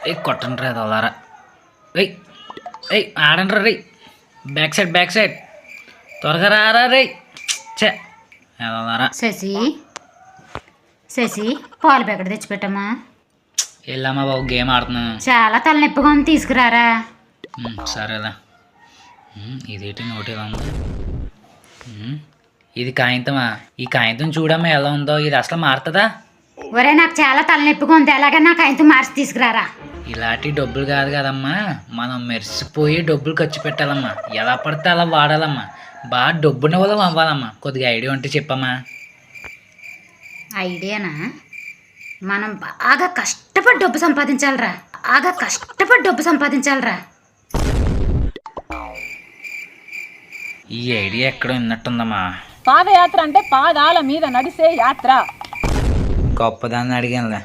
కొట్టండి రా దొలారా. ఆడండి రా రే. బ్యాక్ సైడ్ త్వరగా రారా రే. శశి పాలు ప్యాకెట్ తెచ్చిపెట్టమ్మా. వెళ్ళమ్మా బాబు, గేమ్ ఆడుతున్నాను. చాలా తలనొప్పిగా ఉంది, తీసుకురారా. సరేలా. ఇదేంటి నోటి ఎలా ఉంది? ఇది కాగితమా? ఈ కాగితం చూడమ్మా ఎలా ఉందో. ఇది అసలు మారుతుందా? ఒరే, నాకు చాలా తలనొప్పిగా ఉంది, ఎలాగైనా కాగితం మార్చి తీసుకురారా. ఇలాంటి డబ్బులు కాదు కదమ్మా, మనం మెరిసిపోయి డబ్బులు ఖర్చు పెట్టాలమ్మా. ఎలా పడితే అలా వాడాలమ్మా. బాగా డబ్బుని వల్ల అవ్వాలమ్మా. కొద్దిగా ఐడియా ఉంటే చెప్పమ్మా. ఐడియానా? మనం బాగా కష్టపడి డబ్బు సంపాదించాలరా. ఈ ఐడియా ఎక్కడో విన్నట్టుందమ్మా. పాదయాత్ర అంటే పాదాల మీద నడిసే యాత్ర. గొప్పదాన్ని అడిగానులే.